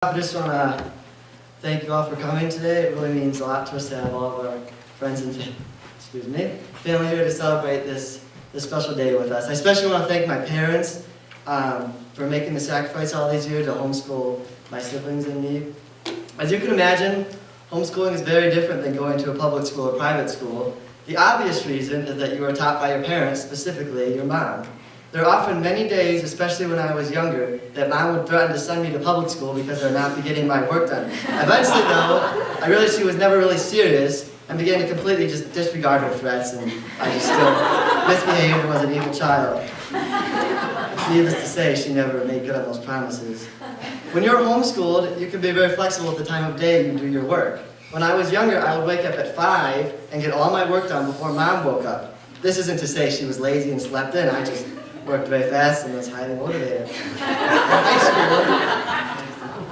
I just want to thank you all for coming today. It really means a lot to us to have all of our friends and family here to celebrate this special day with us. I especially want to thank my parents for making the sacrifice all these years to homeschool my siblings and me. As you can imagine, homeschooling is very different than going to a public school or private school. The obvious reason is that you are taught by your parents, specifically your mom. There are often many days, especially when I was younger, that mom would threaten to send me to public school because I'd not be getting my work done. Eventually, though, I realized she was never really serious and began to completely just disregard her threats, and I just still misbehaved and was an evil child. Needless to say, she never made good on those promises. When you're homeschooled, you can be very flexible at the time of day you do your work. When I was younger, I would wake up at 5 and get all my work done before mom woke up. This isn't to say she was lazy and slept in. I just worked very fast and was highly motivated. In high school,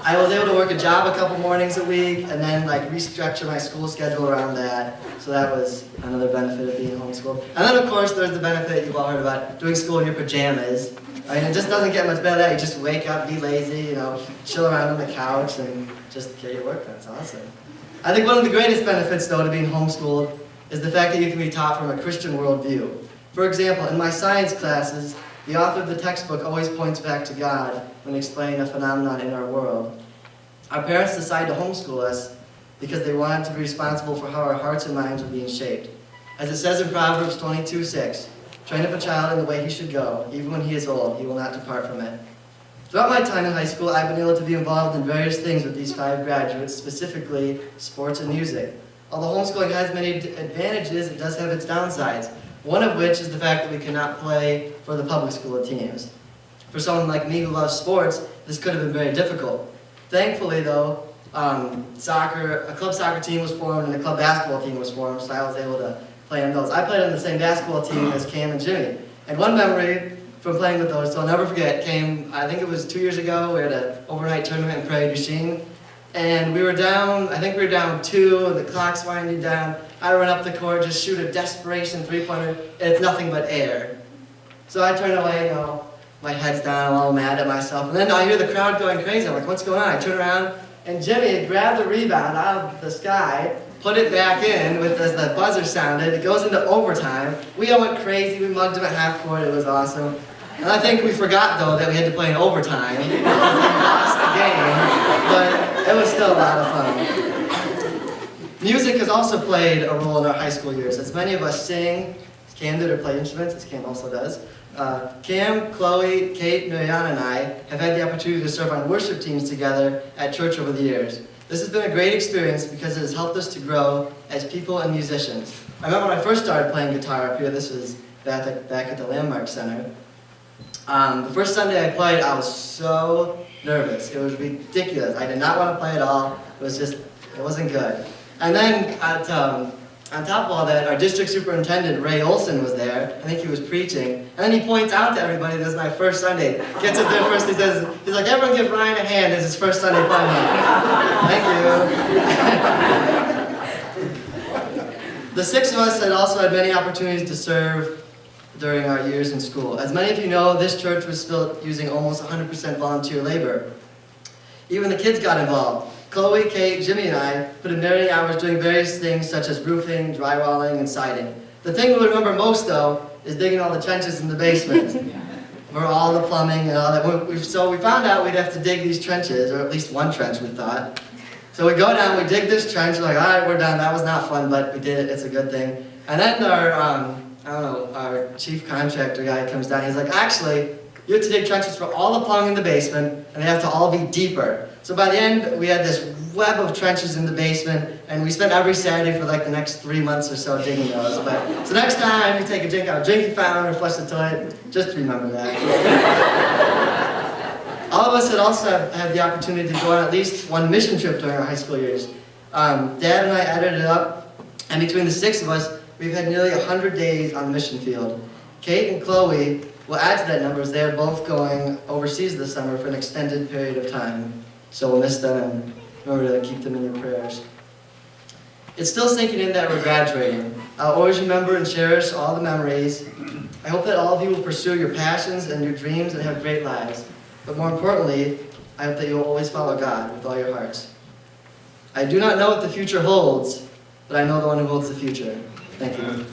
I was able to work a job a couple mornings a week and then restructure my school schedule around that. So that was another benefit of being homeschooled. And then of course there's the benefit you've all heard about, doing school in your pajamas. I mean, it just doesn't get much better than that. You just wake up, be lazy, chill around on the couch and just get your work done. It's awesome. I think one of the greatest benefits though to being homeschooled is the fact that you can be taught from a Christian worldview. For example, in my science classes, the author of the textbook always points back to God when explaining a phenomenon in our world. Our parents decided to homeschool us because they wanted to be responsible for how our hearts and minds were being shaped. As it says in Proverbs 22:6, train up a child in the way he should go, even when he is old, he will not depart from it. Throughout my time in high school, I've been able to be involved in various things with these 5 graduates, specifically sports and music. Although homeschooling has many advantages, it does have its downsides. One of which is the fact that we cannot play for the public school teams. For someone like me who loves sports, this could have been very difficult. Thankfully though, a club soccer team was formed and a club basketball team was formed, so I was able to play on those. I played on the same basketball team as Cam and Jimmy. And one memory from playing with those, so I'll never forget, came, I think it was 2 years ago, we had an overnight tournament in Prairie du Chien. And we were down, I think we were down 2, and the clock's winding down. I run up the court, just shoot a desperation three-pointer, and it's nothing but air. So I turn away, my head's down, I'm all mad at myself. And then I hear the crowd going crazy. I'm like, what's going on? I turn around, and Jimmy had grabbed the rebound out of the sky, put it back in as the buzzer sounded. It goes into overtime. We all went crazy. We mugged him at half court. It was awesome. And I think we forgot, though, that we had to play in overtime. We lost the game, but it was still a lot of fun. Music has also played a role in our high school years. As many of us sing, as Cam did, or play instruments, as Cam also does. Cam, Chloe, Kate, Mariana, and I have had the opportunity to serve on worship teams together at church over the years. This has been a great experience because it has helped us to grow as people and musicians. I remember when I first started playing guitar up here, this was back at the Landmark Center. The first Sunday I played, I was so nervous. It was ridiculous. I did not want to play at all. It wasn't good. And then on top of all that, our district superintendent, Ray Olson, was there. I think he was preaching. And then he points out to everybody, this is my first Sunday. Gets up there first, he's like, everyone give Ryan a hand. It's his first Sunday playing. Thank you. The 6 of us had also had many opportunities to serve during our years in school. As many of you know, this church was built using almost 100% volunteer labor. Even the kids got involved. Chloe, Kate, Jimmy, and I put in many hours doing various things such as roofing, drywalling, and siding. The thing we remember most, though, is digging all the trenches in the basement. For all the plumbing and all that. So we found out we'd have to dig these trenches, or at least one trench, we thought. So we go down, we dig this trench, we're like, all right, we're done. That was not fun, but we did it. It's a good thing. And then our chief contractor guy comes down. He's like, actually, you have to dig trenches for all the plumbing in the basement, and they have to all be deeper. So by the end, we had this web of trenches in the basement, and we spent every Saturday for the next 3 months or so digging those. So next time you take a drink out of a drinking fountain or flush the toilet, just remember that. All of us had also had the opportunity to go on at least one mission trip during our high school years. Dad and I added it up, and between the 6 of us, we've had nearly 100 days on the mission field. Kate and Chloe will add to that number as they're both going overseas this summer for an extended period of time. So we'll miss them and remember to keep them in your prayers. It's still sinking in that we're graduating. I'll always remember and cherish all the memories. I hope that all of you will pursue your passions and your dreams and have great lives. But more importantly, I hope that you will always follow God with all your hearts. I do not know what the future holds, but I know the one who holds the future. Thank you.